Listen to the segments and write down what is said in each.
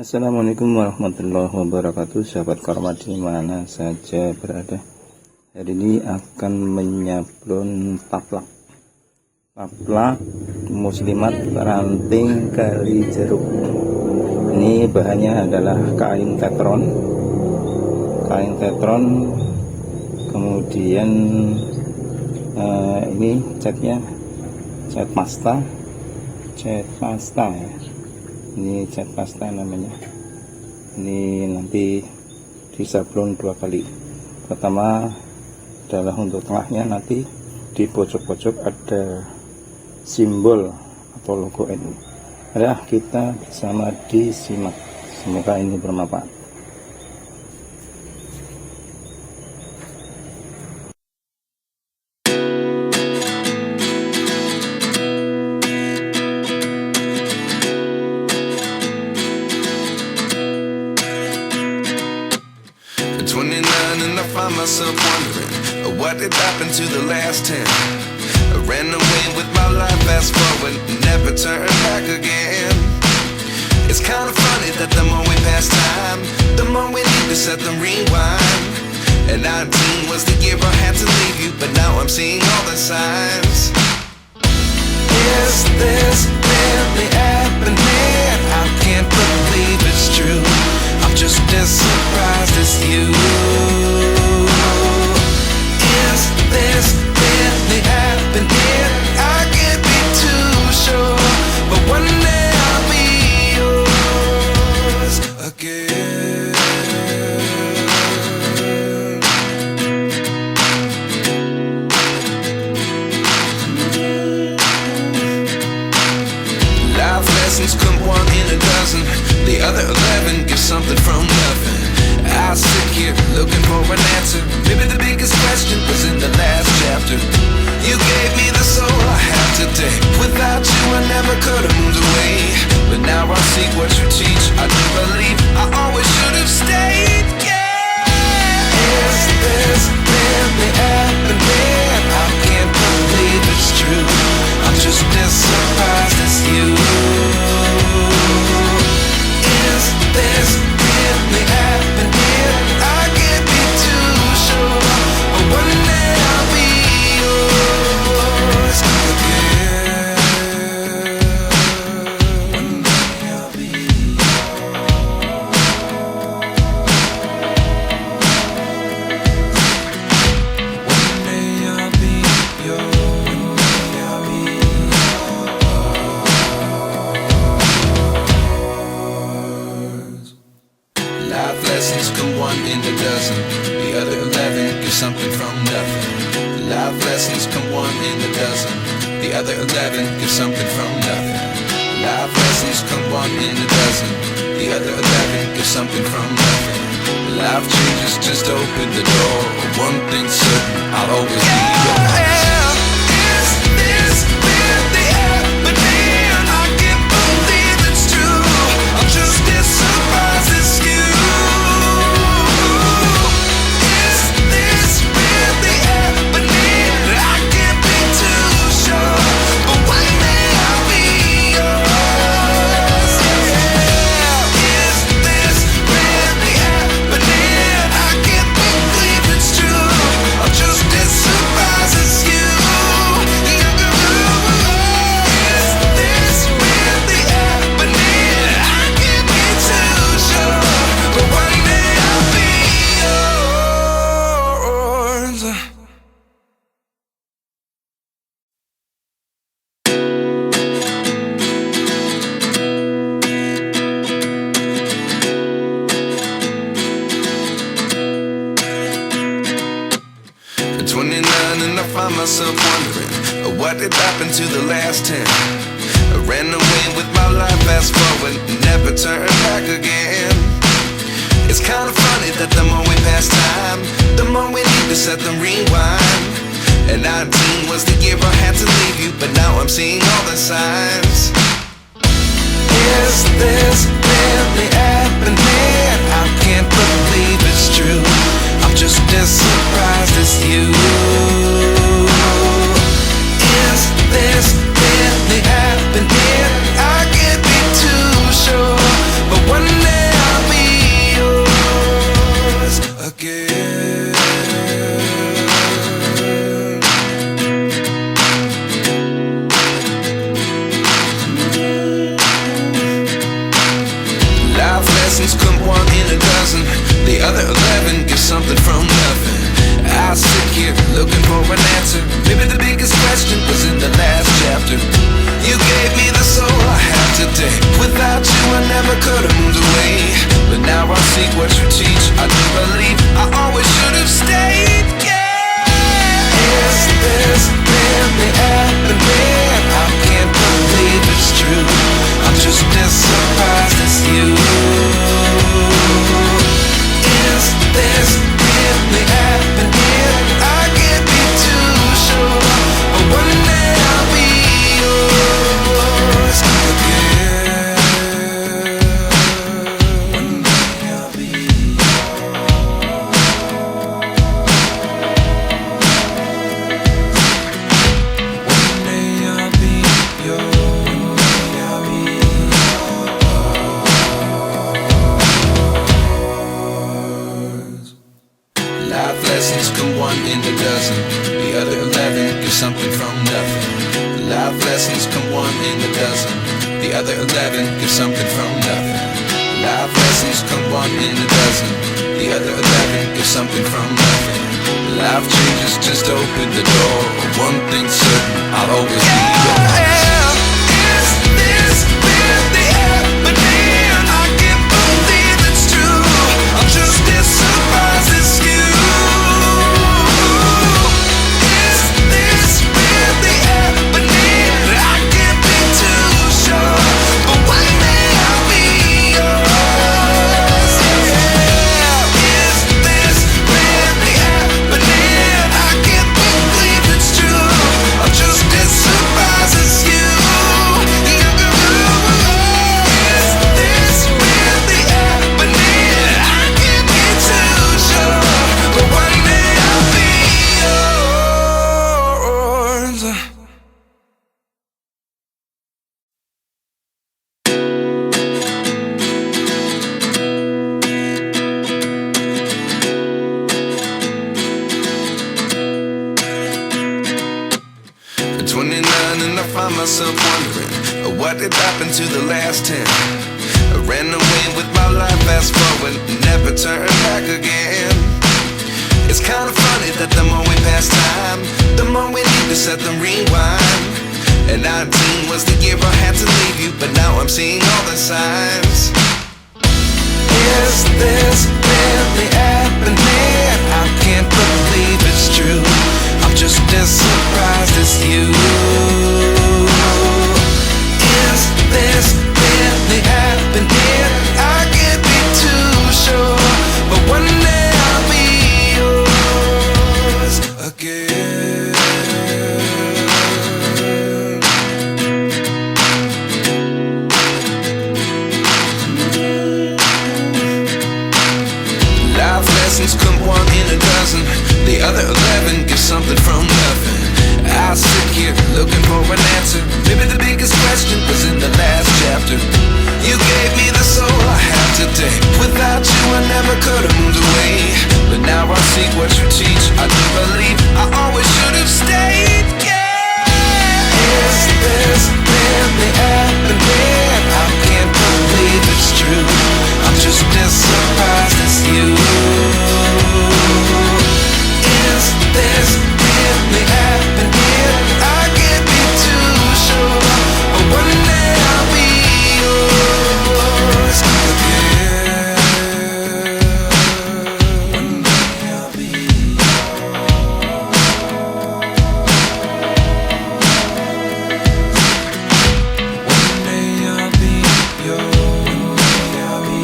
Assalamualaikum warahmatullahi wabarakatuh, sahabat Karma di mana saja berada. Hari ini akan menyablon taplak muslimat ranting kali jeruk. Ini bahannya adalah kain tetron, kemudian ini catnya cat pasta ya. Ini cat pasta namanya. Ini nanti disablon 2 kali. Pertama adalah untuk tengahnya, nanti di pojok-pojok ada simbol atau logo NU. Nah, kita bersama disimak. Semoga ini bermanfaat. And I find myself wondering what did happen to the last 10. I ran away with my life, fast forward, never turn back again. It's kind of funny that the more we pass time, the more we need to set the rewind. And 19 was the year I had to leave you, but now I'm seeing all the signs. Is this really happening? I can't believe it's true. I'm just as surprised as you. Is this really happening? I can't be too sure, but one day I'll be yours again. Life lessons come 1 in a dozen. The other 11 give something from nothing. I sit here looking for an answer. Maybe the biggest question was in the last chapter. You gave me the soul I have today. Without you I never could have moved away. But now I see what you teach. I do believe I always should have stayed. Yeah. Is this really happening? I can't believe it's true. I'm just as surprised as you. Is this really happening? I can't be too sure, but one day I'll be yours again. One day I'll be yours. One day I'll be yours. One day I'll be yours. Life lessons come 1 in a dozen. The other 11 give something from nothing. Life lessons come 1 in a dozen. The other 11 give something from nothing. Life lessons come 1 in a dozen. The other 11 give something from nothing. Life changes just open the door. One thing's certain, I'll always be yours. Is this really happening? I can't believe it's true. I'm just as surprised as you. Is this really happening? I can't be too sure, but one day I'll be yours. Yeah. Is this really happening? I can't believe it's true. I'm just as surprised as you. Is this really happening? I can't be too sure, but one day I'll be yours. At 29 and I find myself wondering what did happen to the last 10. I ran away with my life, fast forward, never turn back again. It's kind of funny that the more we pass time, the more we need to set the rewind. And 19 was the year I had to leave you, but now I'm seeing all the signs. Is this really happening? I can't believe it's true. I'm just as surprised as you. Is this really happening? I can't be too sure, but one day teach. I do believe I always should have stayed. Yeah. Is this really happening? I can't believe it's true. I'm just as surprised as you. Is this really happening? I can't be too sure, but one day I'll be yours again. One day I'll be One day I'll be yours. One day I'll be yours. Life lessons come one in a dozen. The other 11 get something from nothing. Life lessons come one in a dozen. The other 11 get something from nothing. Life lessons come one in a dozen. The other 11 get something from nothing. Life changes just open the door. One thing's certain, I'll always be yours. Is this really happening? I can't believe it's true. I'm just as surprised as you. Is this really happening? I can't be too sure, but one day I'll be yours. Yeah. Is this really happening? I can't believe it's true. I'm just as surprised as you. Is this really happening? I can't be too sure, but one day I'll be yours. At 29 and I find myself wondering, what did happen to the last 10? I ran away with my life, fast forward, never turn back again. It's kind of funny that the more we pass time, the more we need to set the rewind. And 19 was the year I had to leave you, but now I'm seeing all the signs. Is this really happening? I can't believe it's true. I'm just as surprised as you. Is this really happening? I can't be too sure, but one day I'll be yours again. Life lessons come one in a dozen. The other 11 get something from nothing. I sit here looking for an answer. Maybe the biggest question was in the last chapter. You gave me the soul I have today. Without you I never could have moved away. But now I see what you teach. I do believe I always should have stayed. Yeah. Is this really happening? I can't believe it's true. I'm just as surprised as you. Is this really happening? I can't be too sure, but one day I'll be yours again. One day I'll be One day I'll be yours. One day I'll be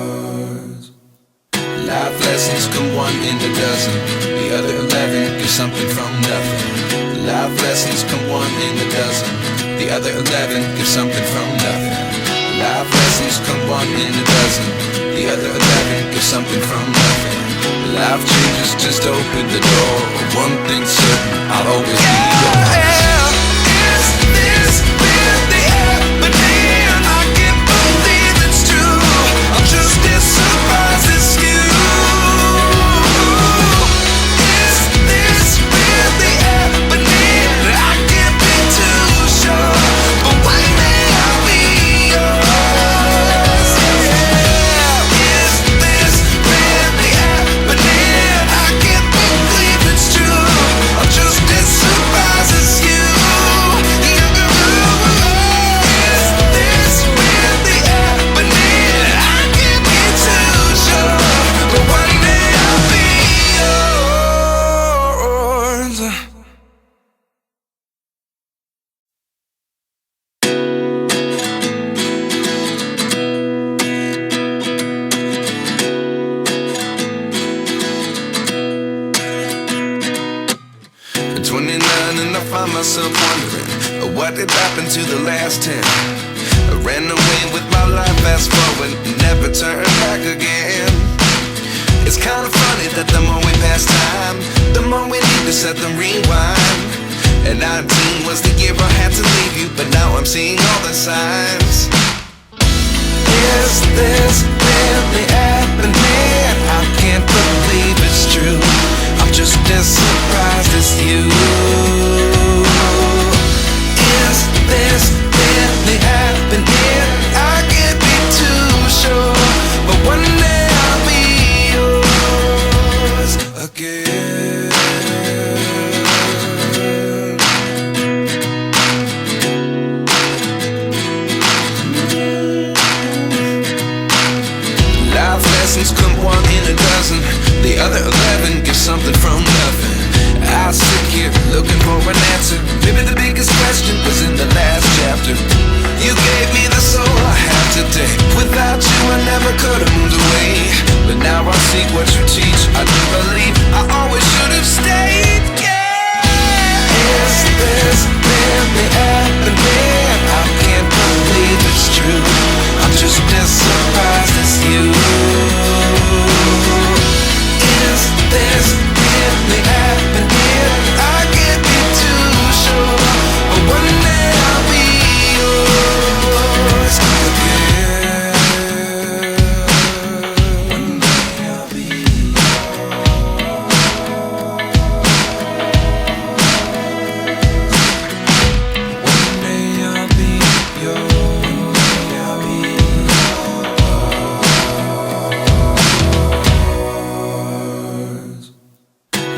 yours. Life lessons come one in a dozen. The other 11 get something from nothing. Life lessons come one in a dozen. The other 11 get something from nothing. Life lessons come one in a dozen. The other 11 get something from nothing. Life changes just open the door. One thing's certain, I'll always be yours. Is this really happening? I can't believe it's true. I'm just as surprised as you. Is this really happening? I can't be too sure, but one day I'll be yours. Yeah. Is this really happening? I can't believe it's true. I'm just as surprised as you. did happen to the last 10? I ran away with my life, fast forward, never turn back again. It's kind of funny that the more we pass time, the more we need to set them rewind. And 19 was the year I had to leave you, but now I'm seeing all the signs. Is this really happening? I can't believe it's true. I'm just as surprised as you. Is this really happening? I can't be too sure, but one day I'll be yours again. Life lessons come one in a dozen. The other 11 give something from nothing. I sit here looking for an answer. Maybe the biggest question was in the last chapter. You gave me the soul I have today. Without you I never could have moved away. But now I see what you teach. I do believe I always should have stayed. Yeah. Is this really happening? I can't believe it's true. I'm just as surprised as you. Is this really happening? I can't be too sure, but one day I'll be yours again. One day I'll be yours. One day I'll be yours. I'll be yours.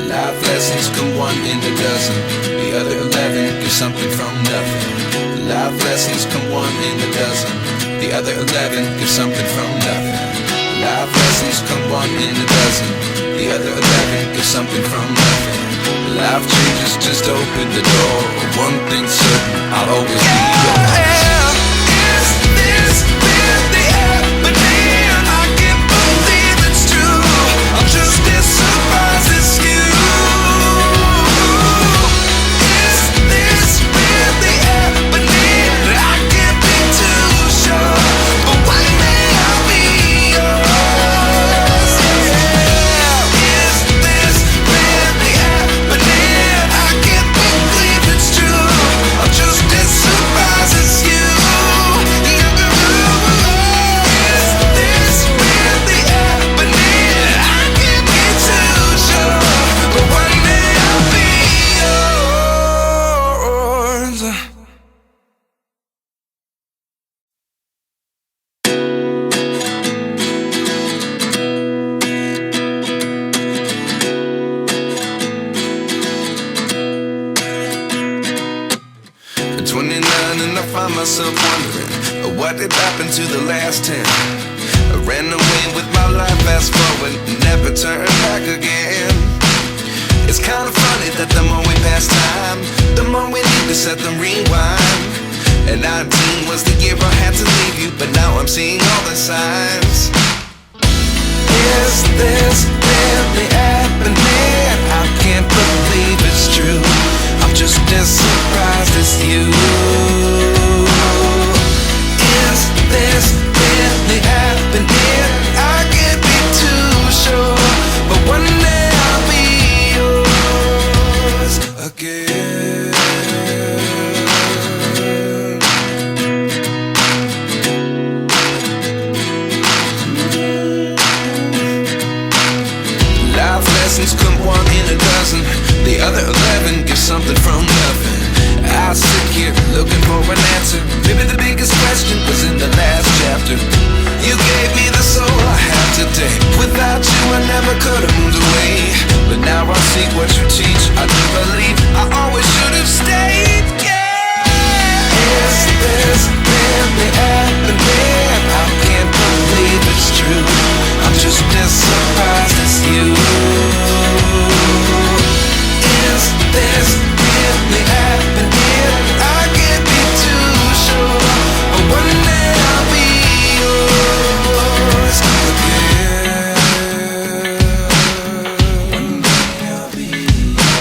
Life lessons come one in a dozen. The other 11 give something from nothing. Life lessons come one in a dozen. The other 11 give something from nothing. Life lessons come one in a dozen. The other 11 give something from nothing. Life changes just open the door. One thing's certain, I'll always be yours. Is this really happening? I can't believe it's true. I'm just as surprised as you. Is this really happening? I can't be too sure, but one day I'll be yours. Yeah. Is this really happening? I can't believe it's true. I'm just as surprised as you. Is this really happening? I can't be too sure, but one day I'll be yours. 29 and I find myself wondering what did happen to the last 10. I ran away with my life, fast forward, never turn back again. It's kind of funny that the more we pass time, the more we need to set them rewind. And 19 was the year I had to leave you, but now I'm seeing all the signs. Is this really happening? I can't believe it's true. I'm just as surprised as you. Is this really happening? I can't be too sure, but one day I'll be yours again. Life lessons come one in a dozen. The other 11 give something from nothing. I sit here looking for an answer. Maybe the biggest question was in the last chapter. You gave me the soul I have today. Without you I never could have moved away. But now I see what you teach. I do believe I always should have stayed. Yeah. Is this really happening? I can't believe it's true. I'm just as surprised as you. Is this really happening? I can't be too sure, but one day I'll be yours again. One day I'll be yours.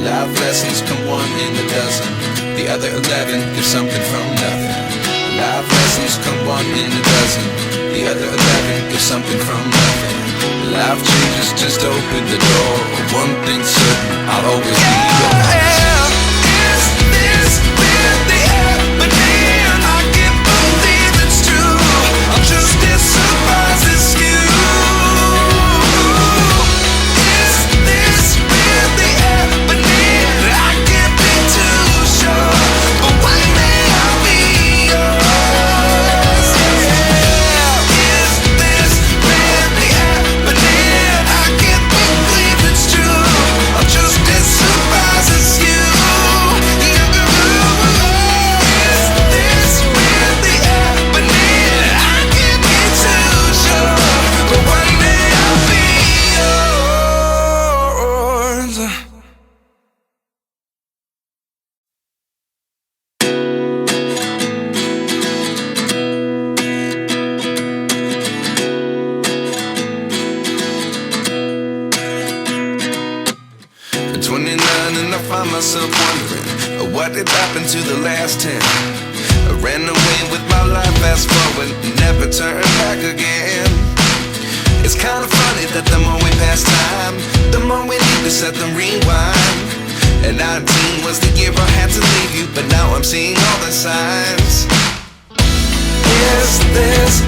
Life lessons come one in a dozen. The other 11 give something from nothing. Life lessons come one in a dozen. The other 11 give something from nothing. Life changes just open the door. One thing's certain, I'll always be yours. Is this really happening? I can't believe it's true. I'm just as surprised as you. Is this really happening? I can't be too sure, but one day I'll be yours. Is this really happening? I can't believe it's true. I'm just as surprised as you. Is this really happening? I can't be too sure, but one day I'll be yours. 29 and I find myself wondering what did happen to the last 10. I ran away with my life, fast forward, never turn back again. It's kind of funny that the more we pass time, the more we need to set the rewind. And 19 was the year I had to leave you, but now I'm seeing all the signs. Is this